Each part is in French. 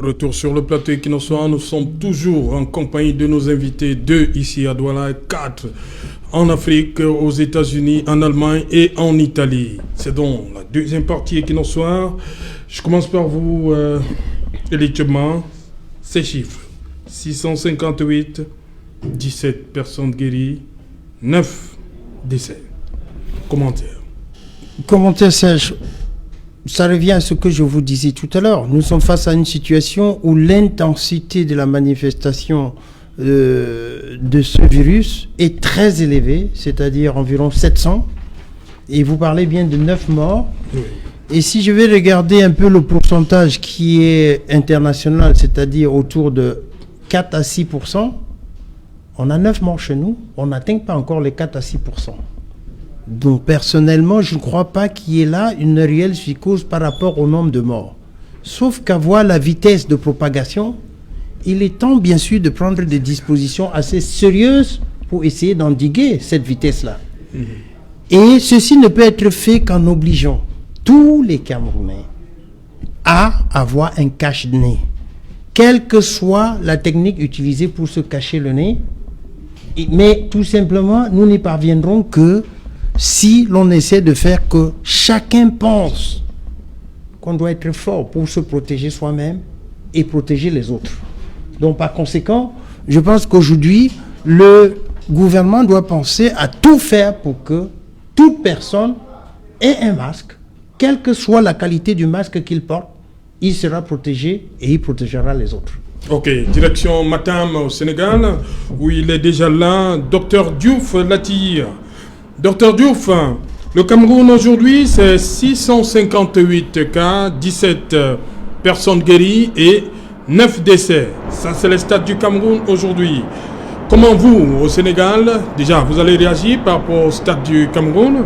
retour sur le plateau Equinox. Nous sommes toujours en compagnie de nos invités, 2 ici à Douala, 4 en Afrique, aux États-Unis, en Allemagne et en Italie. C'est donc la deuxième partie Equinox. Je commence par vous, Elichema. Ces chiffres: 658, 17 personnes guéries, 9 décès. Commentaire sèche. Ça revient à ce que je vous disais tout à l'heure. Nous sommes face à une situation où l'intensité de la manifestation de ce virus est très élevée, c'est-à-dire environ 700. Et vous parlez bien de 9 morts. Oui. Et si je vais regarder un peu le pourcentage qui est international, c'est-à-dire autour de 4 à 6%, on a 9 morts chez nous, on n'atteint pas encore les 4 à 6%. Donc personnellement, je ne crois pas qu'il y ait là une réelle psychose par rapport au nombre de morts. Sauf qu'à voir la vitesse de propagation, il est temps bien sûr de prendre des dispositions assez sérieuses pour essayer d'endiguer cette vitesse-là. Et ceci ne peut être fait qu'en obligeant tous les Camerounais à avoir un cache-nez. Quelle que soit la technique utilisée pour se cacher le nez, mais tout simplement, nous n'y parviendrons que si l'on essaie de faire que chacun pense qu'on doit être fort pour se protéger soi-même et protéger les autres. Donc par conséquent, je pense qu'aujourd'hui, le gouvernement doit penser à tout faire pour que toute personne ait un masque, quelle que soit la qualité du masque qu'il porte, il sera protégé et il protégera les autres. Ok, direction Matam au Sénégal, où il est déjà là, Dr Diouf Latir. Docteur Diouf, le Cameroun aujourd'hui, c'est 658 cas, 17 personnes guéries et 9 décès. Ça, c'est le stade du Cameroun aujourd'hui. Comment vous, au Sénégal, déjà, vous allez réagir par rapport au stade du Cameroun?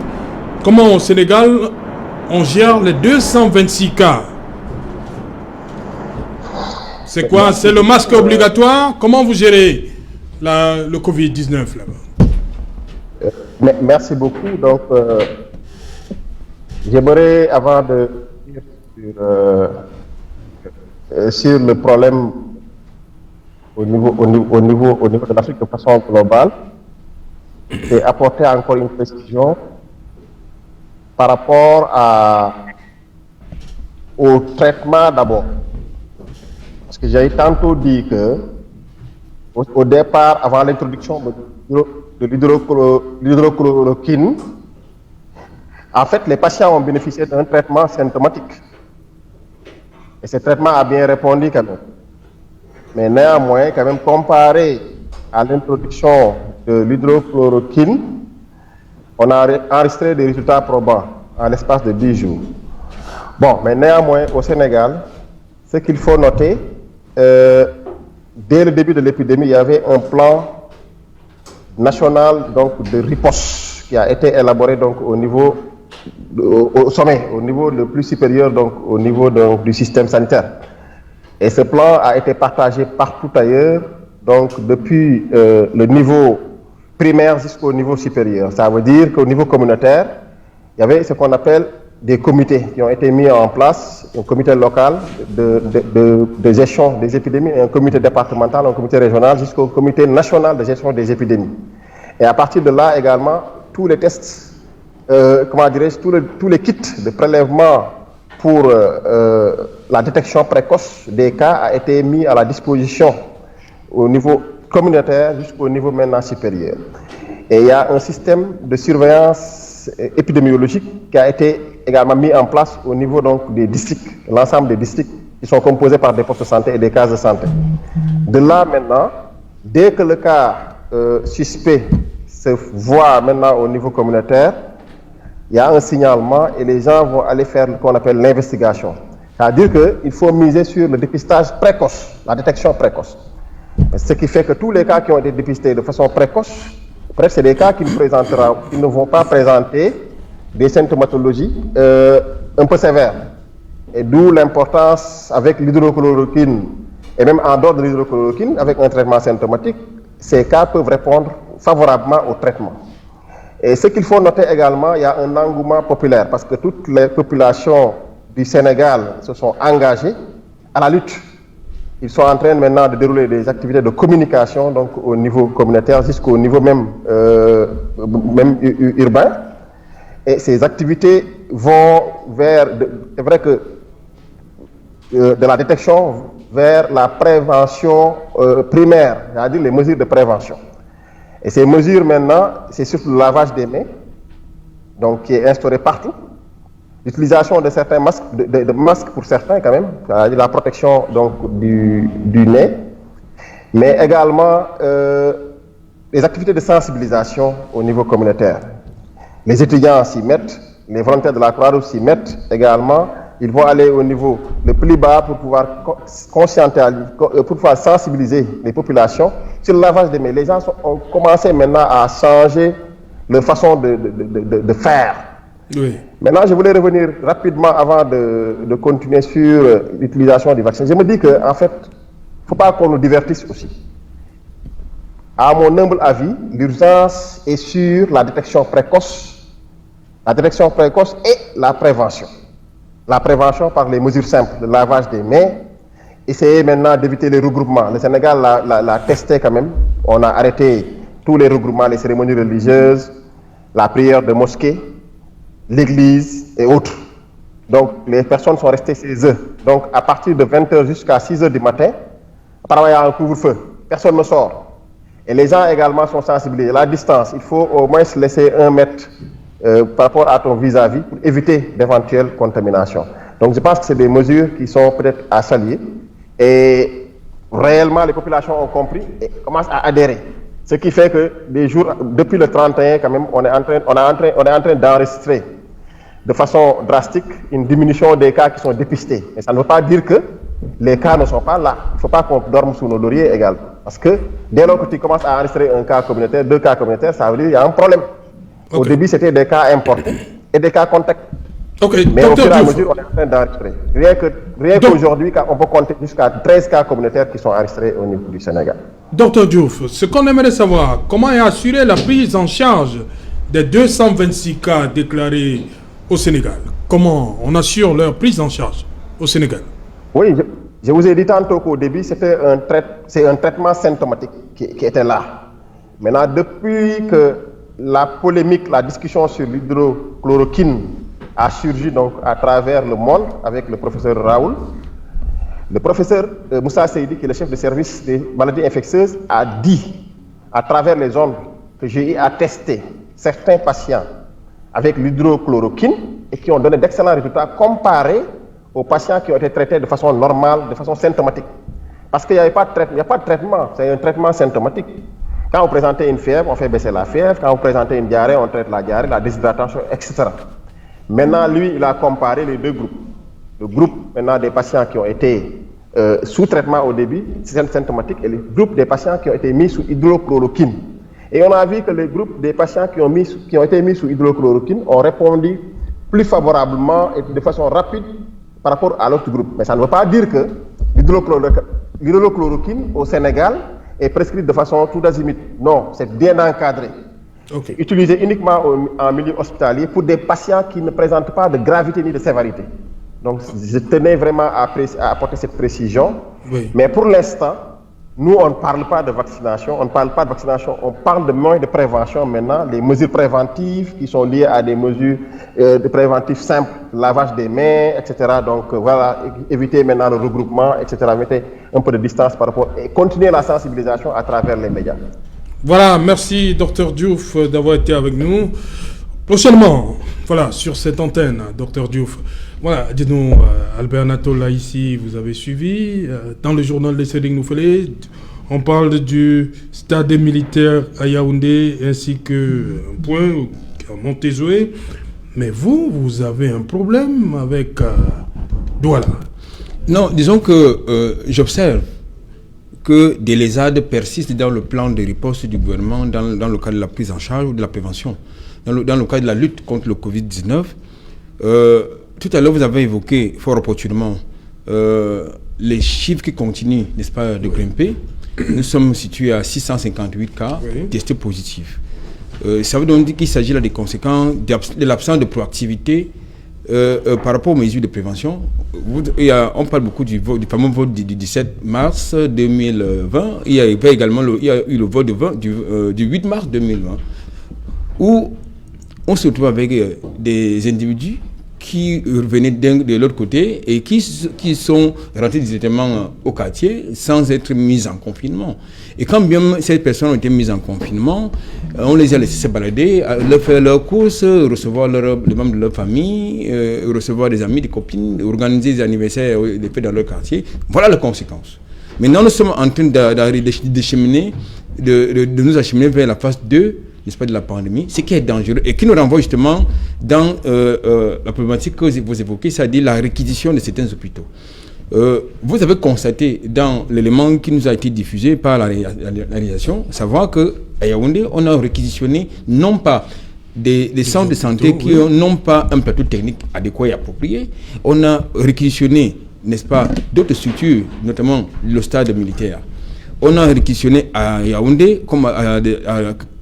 Comment au Sénégal, on gère les 226 cas? C'est quoi? C'est le masque obligatoire? Comment vous gérez le Covid-19 là-bas? Merci beaucoup. Donc, j'aimerais, avant de dire sur le problème au niveau de l'Afrique de façon globale, et apporter encore une précision par rapport au traitement d'abord. Parce que j'ai tantôt dit que, au départ, avant l'introduction de l'hydrochloroquine, en fait, les patients ont bénéficié d'un traitement symptomatique. Et ce traitement a bien répondu quand même. Mais néanmoins, quand même, comparé à l'introduction de l'hydrochloroquine, on a enregistré des résultats probants en l'espace de 10 jours. Bon, mais néanmoins, au Sénégal, ce qu'il faut noter, dès le début de l'épidémie, il y avait un plan national donc de riposte qui a été élaboré donc au sommet, au niveau le plus supérieur, donc au niveau donc, du système sanitaire. Et ce plan a été partagé partout ailleurs, donc depuis le niveau primaire jusqu'au niveau supérieur. Ça veut dire qu'au niveau communautaire, il y avait ce qu'on appelle des comités qui ont été mis en place, un comité local de gestion des épidémies, un comité départemental, un comité régional, jusqu'au comité national de gestion des épidémies. Et à partir de là également, tous les tests, tous les kits de prélèvement pour la détection précoce des cas a été mis à la disposition au niveau communautaire jusqu'au niveau maintenant supérieur. Et il y a un système de surveillance épidémiologique qui a été également mis en place au niveau donc des districts, l'ensemble des districts qui sont composés par des postes de santé et des cases de santé. De là maintenant, dès que le cas suspect se voit maintenant au niveau communautaire, il y a un signalement et les gens vont aller faire ce qu'on appelle l'investigation. C'est-à-dire qu'il faut miser sur le dépistage précoce, la détection précoce. Ce qui fait que tous les cas qui ont été dépistés de façon précoce, c'est des cas qui ne vont pas présenter des symptomatologies un peu sévères. Et d'où l'importance avec l'hydrochloroquine, et même en dehors de l'hydrochloroquine, avec un traitement symptomatique, ces cas peuvent répondre favorablement au traitement. Et ce qu'il faut noter également, il y a un engouement populaire, parce que toutes les populations du Sénégal se sont engagées à la lutte Ils sont en train maintenant de dérouler des activités de communication donc au niveau communautaire jusqu'au niveau même urbain. Et ces activités vont vers, c'est vrai que de la détection vers la prévention primaire, c'est-à-dire les mesures de prévention. Et ces mesures maintenant, c'est surtout le lavage des mains, donc qui est instauré partout. L'utilisation de certains masques, de masques pour certains quand même, c'est-à-dire la protection donc du nez, mais également les activités de sensibilisation au niveau communautaire. Les étudiants s'y mettent, les volontaires de la Croix-Rouge s'y mettent également. Ils vont aller au niveau le plus bas pour pouvoir pour pouvoir sensibiliser les populations sur le lavage des mains. Les gens ont commencé maintenant à changer leur façon de faire. Oui. Maintenant, je voulais revenir rapidement avant de continuer sur l'utilisation du vaccin. Je me dis qu'en fait, il ne faut pas qu'on nous divertisse aussi. À mon humble avis, l'urgence est sur la détection précoce et la prévention. La prévention par les mesures simples, le lavage des mains, essayer maintenant d'éviter les regroupements. Le Sénégal l'a testé quand même. On a arrêté tous les regroupements, les cérémonies religieuses, la prière de mosquée, l'église et autres. Donc les personnes sont restées chez eux. Donc à partir de 20h jusqu'à 6h du matin, apparemment il y a un couvre-feu. Personne ne sort. Et les gens également sont sensibilisés. La distance, il faut au moins se laisser 1 mètre par rapport à ton vis-à-vis pour éviter d'éventuelles contaminations. Donc je pense que c'est des mesures qui sont peut-être à saluer. Et réellement, les populations ont compris et commencent à adhérer. Ce qui fait que depuis le 31, quand même, on est en train d'enregistrer de façon drastique une diminution des cas qui sont dépistés. Mais ça ne veut pas dire que les cas ne sont pas là. Il ne faut pas qu'on dorme sous nos lauriers également. Parce que dès lors que tu commences à enregistrer un cas communautaire, 2 cas communautaires, ça veut dire qu'il y a un problème. Okay. Au début, c'était des cas importés et des cas contacts. Okay. Mais au fur et à mesure, on est en train d'enregistrer. Rien qu'aujourd'hui, on peut compter jusqu'à 13 cas communautaires qui sont enregistrés au niveau du Sénégal. Docteur Diouf, ce qu'on aimerait savoir, comment est assurée la prise en charge des 226 cas déclarés au Sénégal? Comment on assure leur prise en charge au Sénégal? Oui, je vous ai dit tantôt qu'au début, c'est un traitement symptomatique qui était là. Maintenant, depuis que la polémique, la discussion sur l'hydrochloroquine a surgi donc à travers le monde avec le professeur Raoul, le professeur Moussa Seydi, qui est le chef de service des maladies infectieuses, a dit à travers les ondes que j'ai eu à tester certains patients avec l'hydrochloroquine et qui ont donné d'excellents résultats comparés aux patients qui ont été traités de façon normale, de façon symptomatique. Parce qu'il n'y a pas de traitement, c'est un traitement symptomatique. Quand vous présentez une fièvre, on fait baisser la fièvre. Quand vous présentez une diarrhée, on traite la diarrhée, la déshydratation, etc. Maintenant, lui, il a comparé les 2 groupes. Le groupe maintenant des patients qui ont été sous traitement au début, c'est symptomatique, et le groupe des patients qui ont été mis sous hydrochloroquine. Et on a vu que les groupes des patients qui ont été mis sous hydrochloroquine ont répondu plus favorablement et de façon rapide par rapport à l'autre groupe. Mais ça ne veut pas dire que l'hydrochloroquine au Sénégal est prescrite de façon tout azimut. Non, c'est bien encadré. Okay. Utilisé uniquement en milieu hospitalier pour des patients qui ne présentent pas de gravité ni de sévérité. Donc, je tenais vraiment à apporter cette précision. Oui. Mais pour l'instant, nous, on ne parle pas de vaccination. On ne parle pas de vaccination. On parle de moyens de prévention maintenant. Les mesures préventives qui sont liées à des mesures de préventifs simples, lavage des mains, etc. Donc, voilà, éviter maintenant le regroupement, etc. Mettez un peu de distance par rapport et continuer la sensibilisation à travers les médias. Voilà, merci Dr Diouf d'avoir été avec nous. Prochainement, voilà, sur cette antenne, Dr Diouf. Voilà, dites-nous, Albert Natola ici, vous avez suivi. Dans le journal de Séding Noufélé, on parle du stade militaire à Yaoundé ainsi qu'un point à Montezoué. Mais vous avez un problème avec Douala. Non, disons que j'observe que des lézardes persistent dans le plan de riposte du gouvernement dans le cadre de la prise en charge ou de la prévention, dans le cadre de la lutte contre le Covid-19. Tout à l'heure, vous avez évoqué fort opportunément les chiffres qui continuent, n'est-ce pas, de grimper. Nous sommes situés à 658 cas testés positifs. Ça veut donc dire qu'il s'agit là des conséquences de l'absence de proactivité par rapport aux mesures de prévention, on parle beaucoup du fameux vote du 17 mars 2020. Il y a eu le vote du 8 mars 2020, où on se retrouve avec des individus qui venaient de l'autre côté et qui sont rentrés directement au quartier sans être mis en confinement. Et quand bien ces personnes ont été mises en confinement, on les a laissés se balader, faire leurs courses, recevoir les membres de leur famille, recevoir des amis, des copines, organiser des anniversaires, des fêtes dans leur quartier. Voilà les conséquences. Maintenant, nous sommes en train de nous acheminer vers la phase 2, n'est-ce pas, de la pandémie, ce qui est dangereux et qui nous renvoie justement dans la problématique que vous évoquez, c'est-à-dire la réquisition de certains hôpitaux. Vous avez constaté dans l'élément qui nous a été diffusé par la réalisation, savoir qu'à Yaoundé, on a réquisitionné non pas des centres de santé qui n'ont pas un plateau technique adéquat et approprié, on a réquisitionné, n'est-ce pas, d'autres structures, notamment le stade militaire. On a réquisitionné à Yaoundé, comme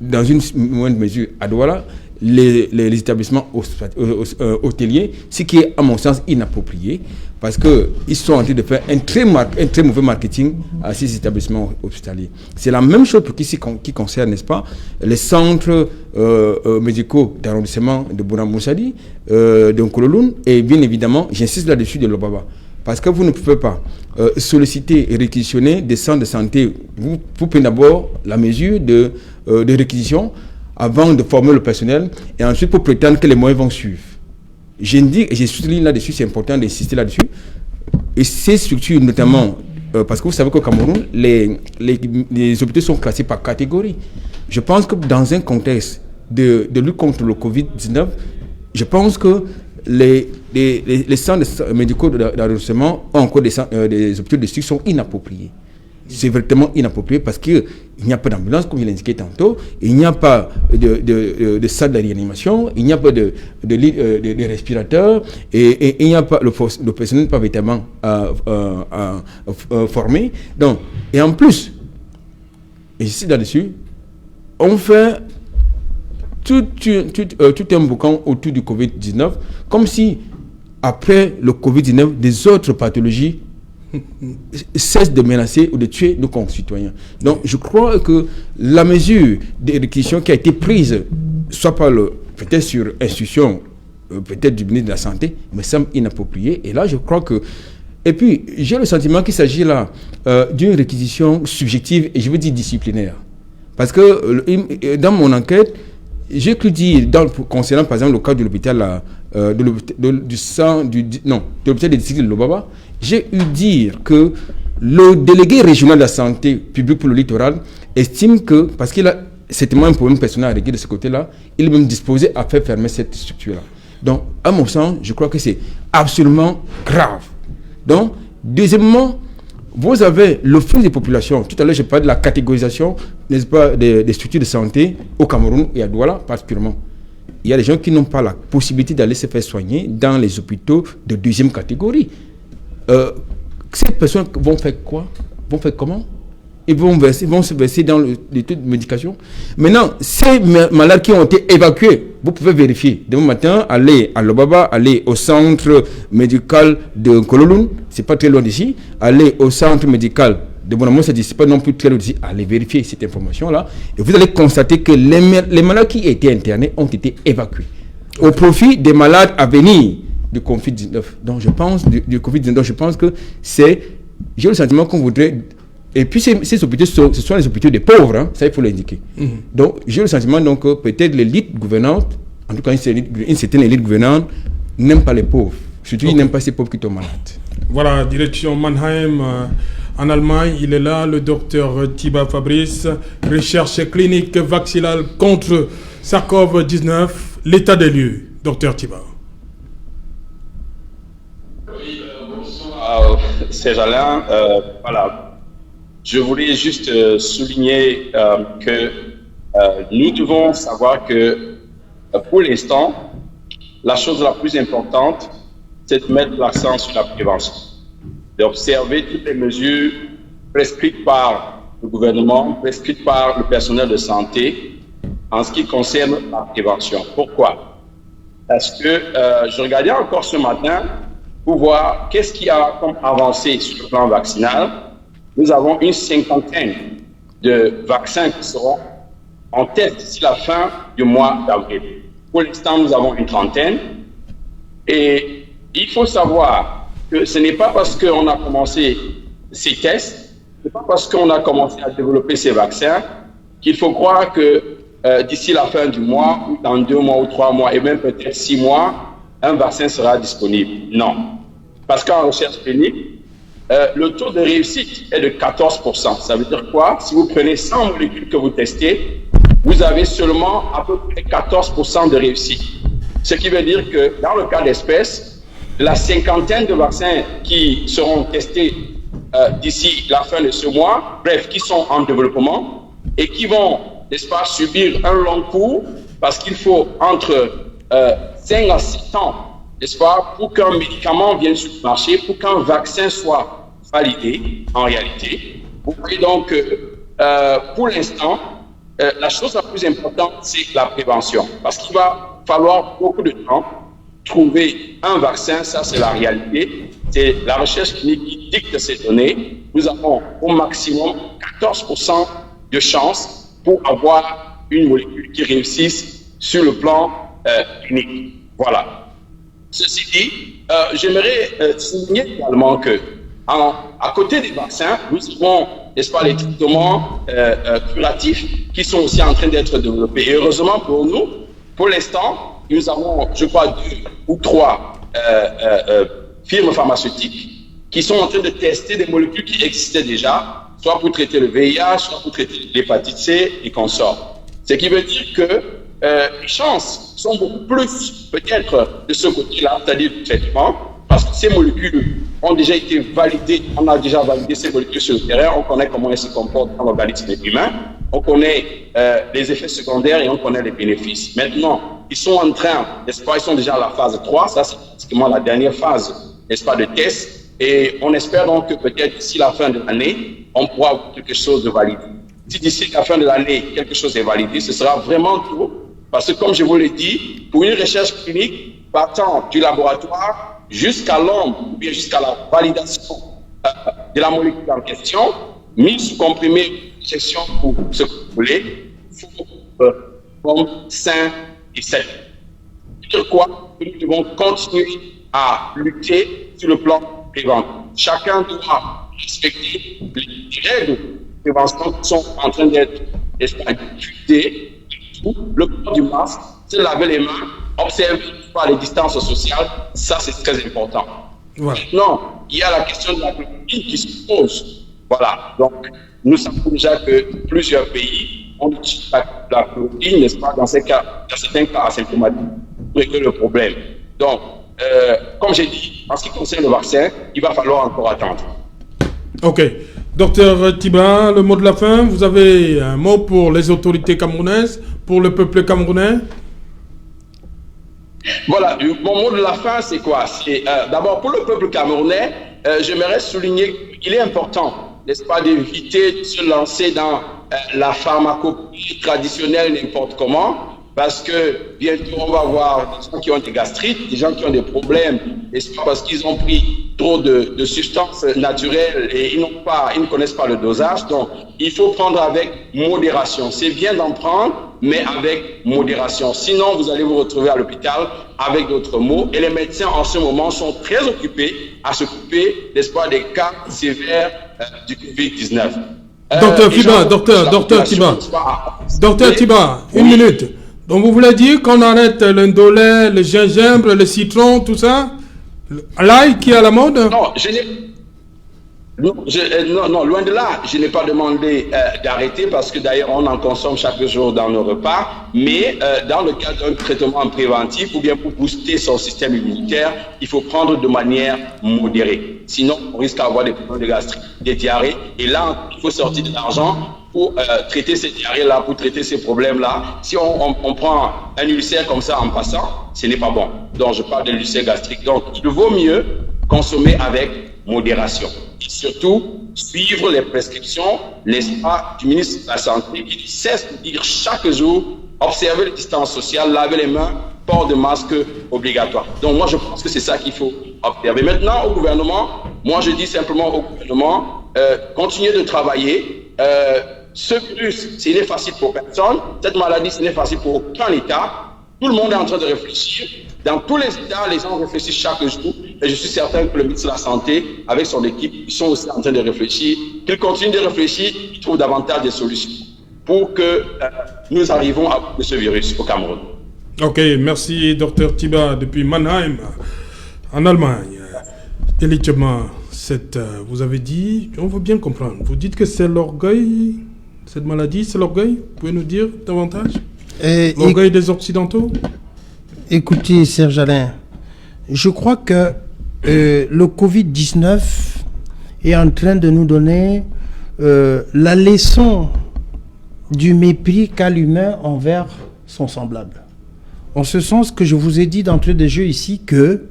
dans une moindre mesure à Douala, les établissements hôteliers, ce qui est à mon sens inapproprié, parce qu'ils sont en train de faire un très mauvais marketing à ces établissements hospitaliers. C'est la même chose pour qui concerne, n'est-ce pas, les centres médicaux d'arrondissement de Bouna-Moussadi, de Nkololoun, et bien évidemment, j'insiste là-dessus, de Lobaba. Parce que vous ne pouvez pas solliciter et réquisitionner des centres de santé. Vous prenez d'abord la mesure de réquisition avant de former le personnel et ensuite pour prétendre que les moyens vont suivre. Je dis, et je souligne là-dessus, c'est important d'insister là-dessus. Et ces structures, notamment, parce que vous savez qu'au Cameroun, les hôpitaux sont classés par catégorie. Je pense que dans un contexte de lutte contre le Covid-19, je pense que les centres médicaux d'arrondissement ont encore des hôpitaux de district sont inappropriés. C'est vraiment inapproprié parce qu'il n'y a pas d'ambulance, comme je l'ai indiqué tantôt, il n'y a pas de salle de réanimation, il n'y a pas de respirateurs, et il n'y a pas, le personnel n'est pas véritablement formé. Donc, et en plus, et ici là-dessus, on fait tout un boucan autour du Covid-19, comme si, après le Covid-19, des autres pathologies cessent de menacer ou de tuer nos concitoyens. Donc, je crois que la mesure de réquisition qui a été prise, soit par peut-être sur instruction, peut-être du ministre de la Santé, me semble inappropriée. Et là, je crois que... Et puis, j'ai le sentiment qu'il s'agit là d'une réquisition subjective et je veux dire disciplinaire. Parce que dans mon enquête, j'ai cru dire, concernant par exemple le cas de l'hôpital de l'hôpital de district de Lobaba, j'ai eu dire que le délégué régional de la santé publique pour le littoral estime que, parce qu'il a certainement un problème personnel à régler de ce côté-là, il est même disposé à faire fermer cette structure-là. Donc, à mon sens, je crois que c'est absolument grave. Donc, deuxièmement, vous avez le flux des populations. Tout à l'heure, je parlais de la catégorisation, n'est-ce pas, des structures de santé au Cameroun et à Douala particulièrement. Il y a des gens qui n'ont pas la possibilité d'aller se faire soigner dans les hôpitaux de deuxième catégorie. Ces personnes vont faire quoi? Vont faire comment? Ils vont se verser dans les taux de médication. Maintenant, ces malades qui ont été évacués, vous pouvez vérifier. Demain matin, allez à Lobaba, allez au centre médical de Nkololoun, c'est pas très loin d'ici. Allez au centre médical de Bouna-Moussadi, c'est pas non plus très loin d'ici. Allez vérifier cette information-là. Et vous allez constater que les malades qui étaient internés ont été évacués. Au profit des malades à venir du Covid-19. Donc, je pense, du Covid-19, je pense que c'est... J'ai le sentiment qu'on voudrait... Et puis, ces hôpitaux, ce sont les hôpitaux des pauvres, hein, ça il faut l'indiquer. Donc, j'ai le sentiment donc, que peut-être l'élite gouvernante, en tout cas une certaine élite gouvernante, n'aime pas les pauvres. Surtout, ils n'aiment pas ces pauvres qui tombent malades. Voilà, direction Mannheim, en Allemagne, il est là, le docteur Thiba Fabrice, recherche clinique vaccinale contre SARS-CoV-19, l'état des lieux. Docteur Thiba. Oui, bonsoir, Serge-Alain. Voilà. Je voulais juste souligner que nous devons savoir que pour l'instant, la chose la plus importante, c'est de mettre l'accent sur la prévention, d'observer toutes les mesures prescrites par le gouvernement, prescrites par le personnel de santé en ce qui concerne la prévention. Pourquoi? Parce que je regardais encore ce matin pour voir qu'est-ce qui a comme avancé sur le plan vaccinal. Nous avons une cinquantaine de vaccins qui seront en test d'ici la fin du mois d'avril. Pour l'instant, nous avons une trentaine. Et il faut savoir que ce n'est pas parce qu'on a commencé ces tests, ce n'est pas parce qu'on a commencé à développer ces vaccins qu'il faut croire que d'ici la fin du mois, ou dans 2 mois ou 3 mois, et même peut-être 6 mois, un vaccin sera disponible. Non. Parce qu'en recherche clinique, le taux de réussite est de 14%. Ça veut dire quoi? Si vous prenez 100 molécules que vous testez, vous avez seulement à peu près 14% de réussite. Ce qui veut dire que dans le cas d'espèce, la cinquantaine de vaccins qui seront testés d'ici la fin de ce mois, bref, qui sont en développement et qui vont, n'est-ce pas, subir un long cours parce qu'il faut entre 5 à 7 ans, n'est-ce pas, pour qu'un médicament vienne sur le marché, pour qu'un vaccin soit validé en réalité. Vous voyez donc que pour l'instant, la chose la plus importante, c'est la prévention. Parce qu'il va falloir beaucoup de temps trouver un vaccin, ça c'est la réalité. C'est la recherche clinique qui dicte ces données. Nous avons au maximum 14% de chance pour avoir une molécule qui réussisse sur le plan clinique. Voilà. Ceci dit, j'aimerais souligner également que, à côté des vaccins, nous avons, n'est-ce pas, les traitements curatifs qui sont aussi en train d'être développés. Et heureusement pour nous, pour l'instant, nous avons, je crois, 2 ou 3 firmes pharmaceutiques qui sont en train de tester des molécules qui existaient déjà, soit pour traiter le VIH, soit pour traiter l'hépatite C et consorts. Ce qui veut dire que les chances sont beaucoup plus peut-être de ce côté-là, c'est-à-dire du traitement, parce que ces molécules ont déjà été validées, on a déjà validé ces molécules sur le terrain, on connaît comment elles se comportent dans l'organisme humain, on connaît les effets secondaires et on connaît les bénéfices. Maintenant, ils sont en train, n'est-ce pas, ils sont déjà à la phase 3, ça c'est pratiquement la dernière phase, n'est-ce pas, de test, et on espère donc que peut-être d'ici la fin de l'année, on pourra avoir quelque chose de validé. Si d'ici la fin de l'année, quelque chose est validé, ce sera vraiment tout. Parce que, comme je vous l'ai dit, pour une recherche clinique, partant du laboratoire jusqu'à l'ombre, ou bien jusqu'à la validation de la molécule en question, mise sous comprimé, injection pour ce que vous voulez, il faut sain et sain. C'est quoi? Nous devons continuer à lutter sur le plan préventif. Chacun doit respecter les règles de prévention qui sont en train d'être discutées. Le port du masque, se laver les mains, observer les distances sociales, ça c'est très important. Voilà. Maintenant, il y a la question de la chloroquine qui se pose. Voilà, donc nous savons déjà que plusieurs pays ont utilisé la chloroquine, n'est-ce pas, dans certains cas asymptomatiques, pour régler le problème. Donc, comme j'ai dit, en ce qui concerne le vaccin, il va falloir encore attendre. Ok. Docteur Tiba, le mot de la fin, vous avez un mot pour les autorités camerounaises, pour le peuple camerounais? Voilà, mon mot de la fin, c'est quoi? C'est d'abord pour le peuple camerounais, j'aimerais souligner qu'il est important, n'est-ce pas, d'éviter de se lancer dans la pharmacopée traditionnelle n'importe comment, parce que bientôt on va voir des gens qui ont des gastrites, des gens qui ont des problèmes, n'est-ce pas, parce qu'ils ont pris trop de substances naturelles et ils ne connaissent pas le dosage. Donc, il faut prendre avec modération. C'est bien d'en prendre, mais avec modération. Sinon, vous allez vous retrouver à l'hôpital avec d'autres maux. Et les médecins, en ce moment, sont très occupés à s'occuper, n'est-ce pas, des cas sévères du Covid-19. Docteur Tiba, une minute. Donc, vous voulez dire qu'on arrête l'indolé, le gingembre, le citron, tout ça? L'ail qui est à la mode? Non, non, loin de là, je n'ai pas demandé d'arrêter parce que d'ailleurs on en consomme chaque jour dans nos repas, mais dans le cadre d'un traitement préventif ou bien pour booster son système immunitaire, il faut prendre de manière modérée. Sinon, on risque d'avoir des problèmes de gastrite, des diarrhées, et là, il faut sortir de l'argent pour traiter ces diarrhées-là, pour traiter ces problèmes-là. Si on prend un ulcère comme ça en passant, ce n'est pas bon. Donc, je parle de l'ulcère gastrique. Donc, il vaut mieux consommer avec modération. Et surtout, suivre les prescriptions, n'est-ce pas, du ministre de la Santé qui cesse de dire chaque jour observer les distances sociales, laver les mains, port de masque obligatoire. Donc moi je pense que c'est ça qu'il faut observer. Maintenant au gouvernement, moi je dis simplement au gouvernement, continuez de travailler. Ce virus, ce n'est facile pour personne. Cette maladie, ce n'est facile pour aucun État. Tout le monde est en train de réfléchir. Dans tous les États, les gens réfléchissent chaque jour. Et je suis certain que le ministre de la Santé, avec son équipe, ils sont aussi en train de réfléchir. Qu'ils continuent de réfléchir, ils trouvent davantage de solutions pour que nous arrivons à bout de ce virus au Cameroun. Ok, merci Dr Tiba depuis Mannheim, en Allemagne. Élitement, vous avez dit, on veut bien comprendre, vous dites que c'est l'orgueil, cette maladie, c'est l'orgueil. Vous pouvez nous dire davantage? L'orgueil des Occidentaux? Écoutez, Serge Alain, je crois que le Covid-19 est en train de nous donner la leçon du mépris qu'a l'humain envers son semblable. En ce sens que je vous ai dit d'entrée de jeu ici que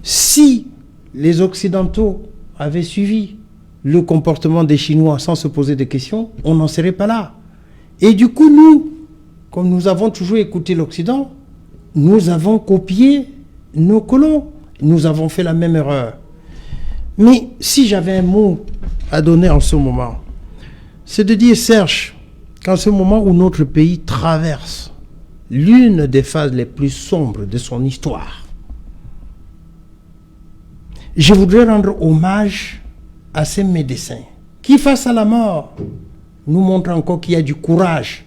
si les Occidentaux avaient suivi le comportement des Chinois sans se poser de questions, on n'en serait pas là. Et du coup, nous, comme nous avons toujours écouté l'Occident, nous avons copié nos colons. Nous avons fait la même erreur. Mais si j'avais un mot à donner en ce moment, c'est de dire, Serge, qu'en ce moment où notre pays traverse l'une des phases les plus sombres de son histoire, je voudrais rendre hommage à ces médecins qui, face à la mort, nous montrent encore qu'il y a du courage.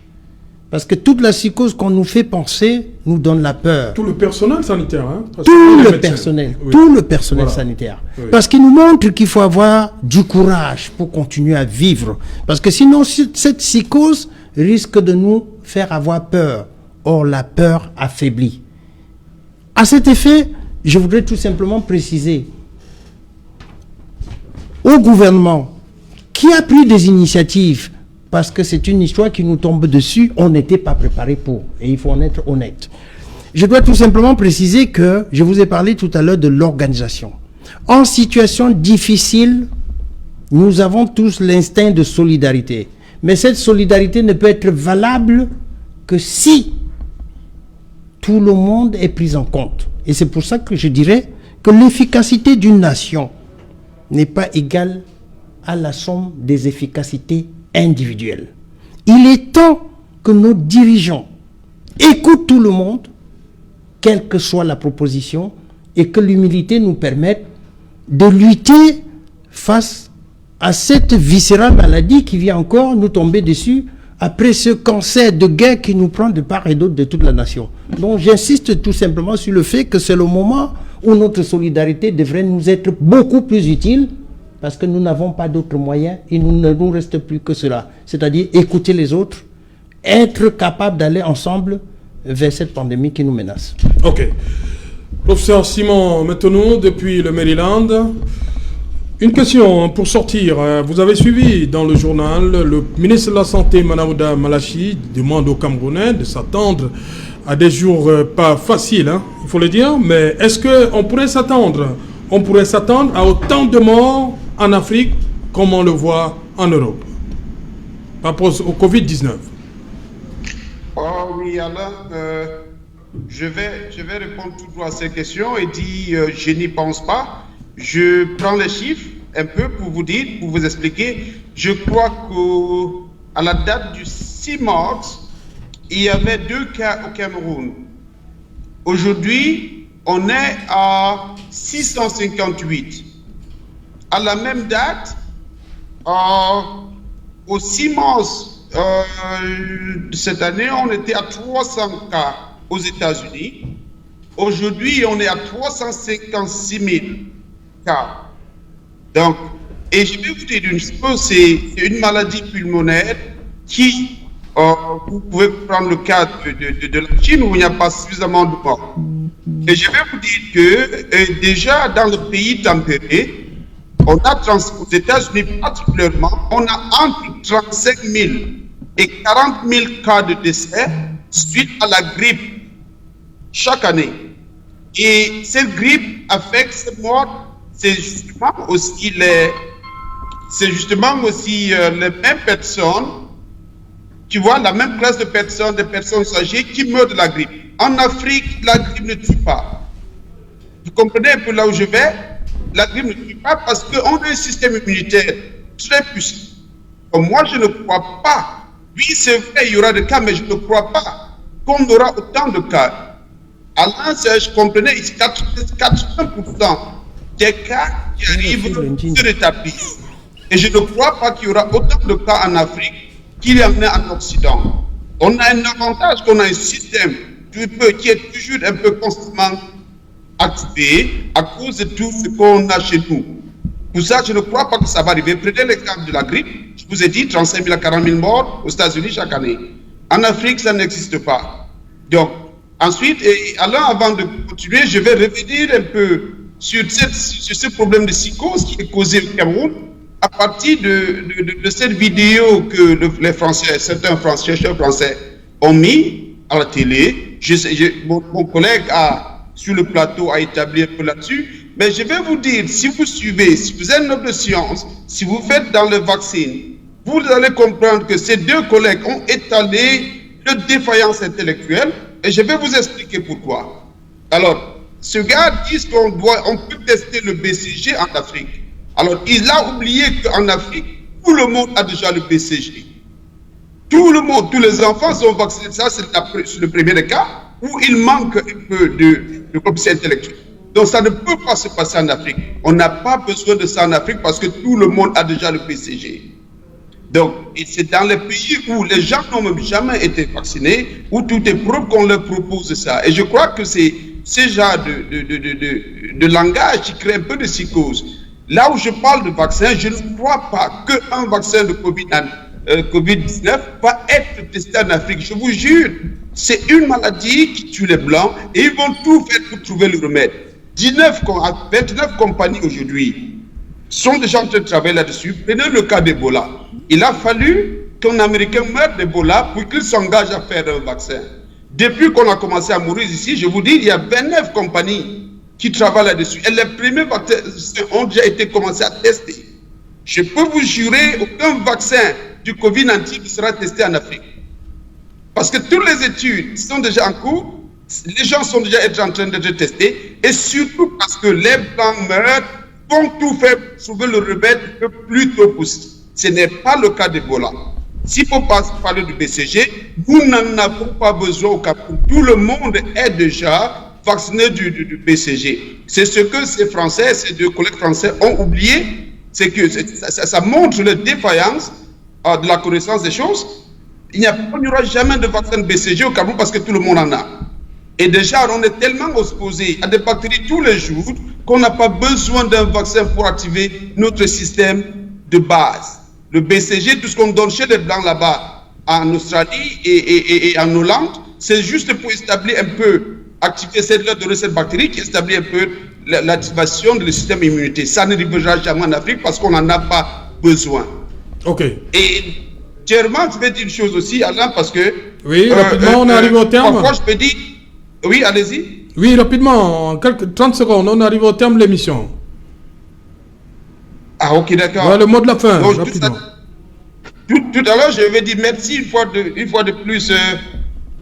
Parce que toute la psychose qu'on nous fait penser nous donne la peur. Tout le personnel sanitaire, hein? Tout le personnel voilà. Sanitaire. Oui. Parce qu'il nous montre qu'il faut avoir du courage pour continuer à vivre. Parce que sinon, cette psychose risque de nous faire avoir peur. Or, la peur affaiblit. À cet effet, je voudrais tout simplement préciser au gouvernement qui a pris des initiatives, parce que c'est une histoire qui nous tombe dessus, on n'était pas préparé pour, et il faut en être honnête. Je dois tout simplement préciser que, je vous ai parlé tout à l'heure de l'organisation. En situation difficile, nous avons tous l'instinct de solidarité. Mais cette solidarité ne peut être valable que si tout le monde est pris en compte. Et c'est pour ça que je dirais que l'efficacité d'une nation n'est pas égale à la somme des efficacités individuelles. Il est temps que nos dirigeants écoutent tout le monde, quelle que soit la proposition, et que l'humilité nous permette de lutter face à cette viscérale maladie qui vient encore nous tomber dessus après ce cancer de guerre qui nous prend de part et d'autre de toute la nation. Donc j'insiste tout simplement sur le fait que c'est le moment où notre solidarité devrait nous être beaucoup plus utile, parce que nous n'avons pas d'autres moyens, et il ne nous reste plus que cela. C'est-à-dire écouter les autres, être capable d'aller ensemble vers cette pandémie qui nous menace. Ok. Professeur Simon Mettenou, depuis le Maryland. Une question pour sortir. Vous avez suivi dans le journal, le ministre de la Santé, Manawda Malachi, demande aux Camerounais de s'attendre à des jours pas faciles, hein, il faut le dire, mais est-ce qu'on pourrait s'attendre à autant de morts en Afrique comme on le voit en Europe par rapport au Covid-19? Oh oui, Alain, je vais répondre tout droit à ces questions et dire je n'y pense pas. Je prends les chiffres un peu pour vous dire, pour vous expliquer. Je crois qu'à la date du 6 mars, il y avait 2 cas au Cameroun. Aujourd'hui, on est à 658. À la même date, au 6 mars de cette année, on était à 300 cas aux États-Unis. Aujourd'hui, on est à 356 000 cas. Donc, et je vais vous dire une chose, c'est une maladie pulmonaire qui, vous pouvez prendre le cas de la Chine où il n'y a pas suffisamment de morts. Et je vais vous dire que déjà dans le pays tempéré, on a aux États-Unis particulièrement, on a entre 35 000 et 40 000 cas de décès suite à la grippe chaque année. Et cette grippe affecte ces morts. C'est justement aussi les mêmes personnes tu vois, la même classe de personnes, des personnes âgées qui meurent de la grippe. En Afrique, la grippe ne tue pas. Vous comprenez un peu là où je vais? La grippe ne tue pas parce qu'on a un système immunitaire très puissant. Donc moi, je ne crois pas. Oui, c'est vrai, il y aura des cas, mais je ne crois pas qu'on aura autant de cas. Alain, je comprenais, 80% des cas qui arrivent se rétablissent. Et je ne crois pas qu'il y aura autant de cas en Afrique qu'il y en a en Occident. On a un avantage qu'on a un système qui est toujours un peu constamment activé à cause de tout ce qu'on a chez nous. Pour ça, je ne crois pas que ça va arriver. Prenez l'exemple de la grippe. Je vous ai dit 35 000 à 40 000 morts aux États-Unis chaque année. En Afrique, ça n'existe pas. Donc, ensuite, avant de continuer, je vais revenir un peu sur ce problème de psychose qui est causé au Cameroun à partir de cette vidéo que les Français, certains chercheurs français ont mis à la télé. Mon collègue sur le plateau a établi un peu là-dessus. Mais je vais vous dire, si vous suivez, si vous êtes un homme de science, si vous faites dans le vaccin, vous allez comprendre que ces deux collègues ont étalé de défaillance intellectuelle et je vais vous expliquer pourquoi. Alors, ce gars dit qu'on peut tester le BCG en Afrique. Alors, il a oublié qu'en Afrique, tout le monde a déjà le BCG. Tout le monde, tous les enfants sont vaccinés. Ça, c'est le premier des cas où il manque un peu de coefficient intellectuel. Donc, ça ne peut pas se passer en Afrique. On n'a pas besoin de ça en Afrique parce que tout le monde a déjà le BCG. Donc, c'est dans les pays où les gens n'ont même jamais été vaccinés, où tout est propre qu'on leur propose ça. Et je crois que c'est ce genre de langage qui crée un peu de psychose. Là où je parle de vaccin, je ne crois pas qu'un vaccin de Covid-19 va être testé en Afrique. Je vous jure, c'est une maladie qui tue les Blancs et ils vont tout faire pour trouver le remède. 29 compagnies aujourd'hui sont déjà en train de travailler là-dessus. Prenez le cas d'Ebola. Il a fallu qu'un Américain meure d'Ebola pour qu'il s'engage à faire un vaccin. Depuis qu'on a commencé à mourir ici, je vous dis, il y a 29 compagnies qui travaillent là-dessus. Et les premiers vaccins ont déjà été commencés à tester. Je peux vous jurer, aucun vaccin du Covid-19 sera testé en Afrique. Parce que toutes les études sont déjà en cours, les gens sont déjà en train d'être testés, et surtout parce que les Blancs meurent, vont tout faire pour trouver le remède le plus tôt possible. Ce n'est pas le cas d'Ebola. S'il faut parler du BCG, nous n'en avons pas besoin au Cameroun. Tout le monde est déjà vacciné du BCG. C'est ce que ces Français, ces deux collègues français ont oublié, c'est que ça montre la défaillance de la connaissance des choses. Il n'y aura jamais de vaccin BCG au Cameroun parce que tout le monde en a. Et déjà, on est tellement exposé à des bactéries tous les jours qu'on n'a pas besoin d'un vaccin pour activer notre système de base. Le BCG, tout ce qu'on donne chez les Blancs là-bas, en Australie et en Hollande, c'est juste pour établir un peu, activer cette bactérie qui établit un peu l'activation du système immunitaire. Ça ne arrivera jamais en Afrique parce qu'on n'en a pas besoin. Ok. Et Germain, je vais dire une chose aussi, Alain, parce que... Oui, rapidement, on arrive au terme. Parfois, je peux dire... Oui, allez-y. Oui, rapidement, en 30 secondes, on arrive au terme de l'émission. Ah, ok, d'accord. Voilà le mot de la fin, donc, rapidement. Tout à l'heure, je vais dire merci une fois de plus,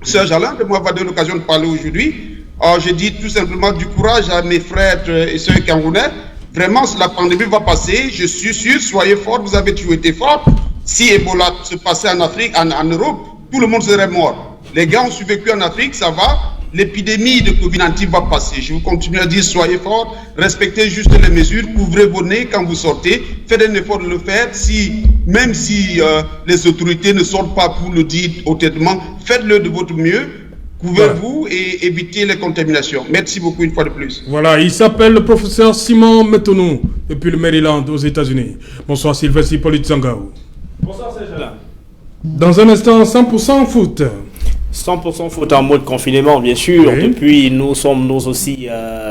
Sœur Jalin, de m'avoir donné l'occasion de parler aujourd'hui. Je dis tout simplement du courage à mes frères et sœurs camerounais. Vraiment, la pandémie va passer, je suis sûr, soyez forts, vous avez toujours été forts. Si Ebola se passait en Afrique, en Europe, tout le monde serait mort. Les gars ont survécu en Afrique, ça va. L'épidémie de Covid-19 va passer. Je vous continue à dire, soyez forts, respectez juste les mesures, couvrez vos nez quand vous sortez, faites un effort de le faire. Même si les autorités ne sortent pas pour le dire honnêtement, faites-le de votre mieux, couvrez-vous et évitez les contaminations. Merci beaucoup une fois de plus. Voilà, il s'appelle le professeur Simon Metonou, depuis le Maryland aux États-Unis. Bonsoir Sylvestre Hippolyte Zangao. Bonsoir Serge. Dans un instant, 100% foot. 100% faute en mode confinement, bien sûr. Oui. Depuis, nous sommes nous aussi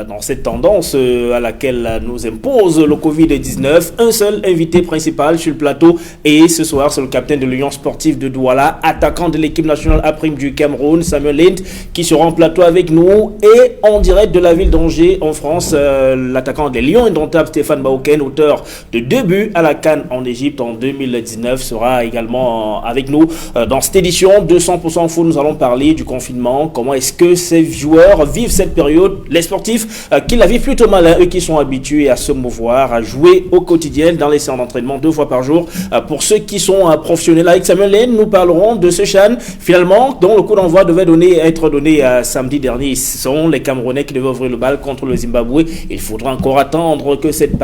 dans cette tendance à laquelle nous impose le Covid-19. Un seul invité principal sur le plateau et ce soir, c'est le capitaine de l'Union sportive de Douala, attaquant de l'équipe nationale A' du Cameroun, Samuel Lind, qui sera en plateau avec nous et en direct de la ville d'Angers en France, l'attaquant des Lions indomptables Stéphane Baoken, auteur de 2 buts à la CAN en Égypte en 2019, sera également avec nous dans cette édition de 100% foot. Nous allons parler du confinement, comment est-ce que ces joueurs vivent cette période, les sportifs qui la vivent plutôt mal, eux qui sont habitués à se mouvoir, à jouer au quotidien dans les séances d'entraînement 2 fois par jour. Pour ceux qui sont professionnels avec Samuel Lind, nous parlerons de ce CHAN finalement dont le coup d'envoi devait être donné samedi dernier. Ce sont les Camerounais qui devaient ouvrir le bal contre le Zimbabwe. Il faudra encore attendre que cette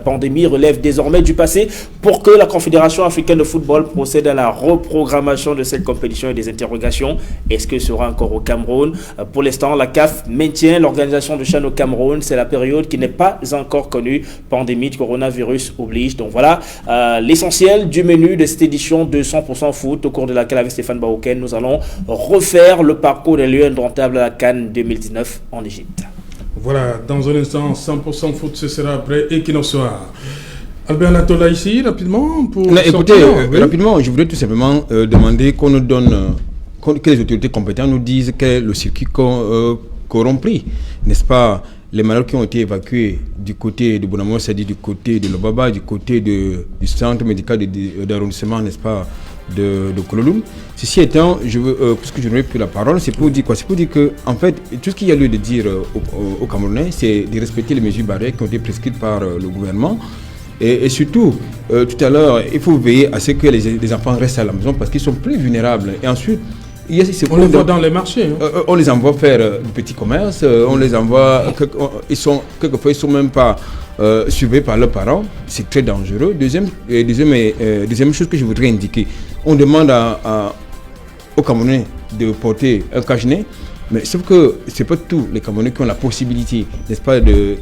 pandémie relève désormais du passé pour que la Confédération africaine de football procède à la reprogrammation de cette compétition et des interrogations. Est-ce que ce sera encore au Cameroun? Pour l'instant, la CAF maintient l'organisation du CHAN au Cameroun. C'est la période qui n'est pas encore connue. Pandémie de coronavirus oblige. Donc voilà l'essentiel du menu de cette édition de 100% foot, au cours de laquelle avec Stéphane Baoken, nous allons refaire le parcours des Lions indomptables à la CAN 2019 en Égypte. Voilà, dans un instant, 100% foot, ce sera après Equinox Soir. Albert Anatola ici, rapidement pour... Écoutez, rapidement, je voudrais tout simplement demander qu'on nous donne, que les autorités compétentes nous disent quel est le circuit qu'auront pris, n'est-ce pas, les malades qui ont été évacués du côté de Bonamor, c'est-à-dire du côté de Lobaba, du côté du centre médical d'arrondissement, n'est-ce pas, de Kololum. Ceci étant, puisque je n'aurai plus la parole, c'est pour dire quoi? C'est pour dire que, en fait, tout ce qu'il y a lieu de dire aux Camerounais, c'est de respecter les mesures barrières qui ont été prescrites par le gouvernement. Et surtout, tout à l'heure, il faut veiller à ce que les enfants restent à la maison parce qu'ils sont plus vulnérables. Et ensuite, on les voit dans les marchés. On les envoie faire du petit commerce, on les envoie, quelquefois ils ne sont même pas surveillés par leurs parents, c'est très dangereux. Deuxième chose que je voudrais indiquer, on demande aux Camerounais de porter un cache-nez, mais sauf que ce n'est pas tous les Camerounais qui ont la possibilité, n'est-ce pas, de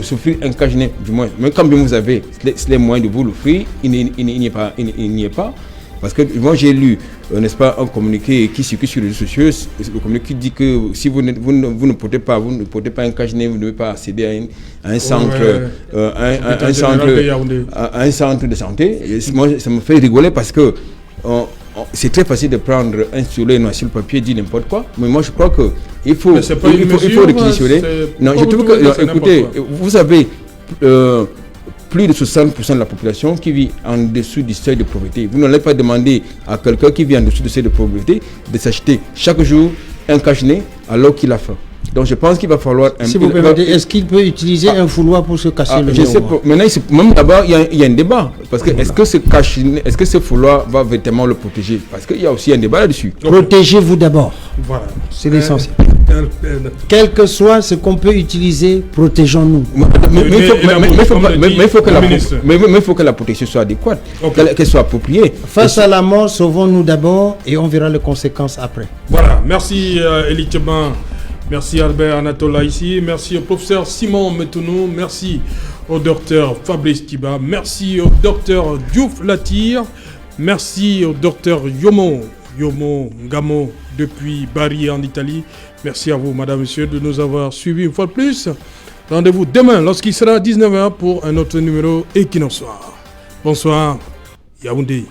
s'offrir un cache-nez, du moins. Même quand vous avez les moyens de vous l'offrir, il n'y est pas. Parce que moi j'ai lu, n'est-ce pas, un communiqué qui circule sur les réseaux sociaux, le communiqué qui dit que si vous ne portez pas un cache-nez, vous ne devez pas accéder à un centre, un centre de santé. Et moi, ça me fait rigoler parce que c'est très facile de prendre un stylo et noir sur le papier et dire n'importe quoi. Mais moi je crois qu'il faut réquisitionner. Non, je trouve que, écoutez, vous savez, plus de 60% de la population qui vit en dessous du seuil de pauvreté. Vous n'allez pas demander à quelqu'un qui vit en dessous du seuil de pauvreté de s'acheter chaque jour un cache-nez alors qu'il a faim. Donc je pense qu'il va falloir... Si vous permettez, est-ce qu'il peut utiliser un fouloir pour se cacher le nez? Je sais pas. Maintenant, même d'abord, il y a un débat. Parce que est-ce que ce fouloir va véritablement le protéger? Parce qu'il y a aussi un débat là-dessus. Protégez-vous d'abord. Voilà. C'est l'essentiel. Quel que soit ce qu'on peut utiliser, protégeons-nous. Mais il faut que la protection soit adéquate, qu'elle soit appropriée. Face à la mort, sauvons-nous d'abord et on verra les conséquences après. Voilà. Merci Elie Tcheban. Merci Albert Anatola ici. Merci au professeur Simon Metounou. Merci au docteur Fabrice Tiba. Merci au docteur Diouf Latir. Merci au docteur Yomo Ngamo depuis Bari en Italie. Merci à vous, madame, monsieur, de nous avoir suivis une fois de plus. Rendez-vous demain lorsqu'il sera 19h pour un autre numéro Equinox Soir. Bonsoir. Yaoundé.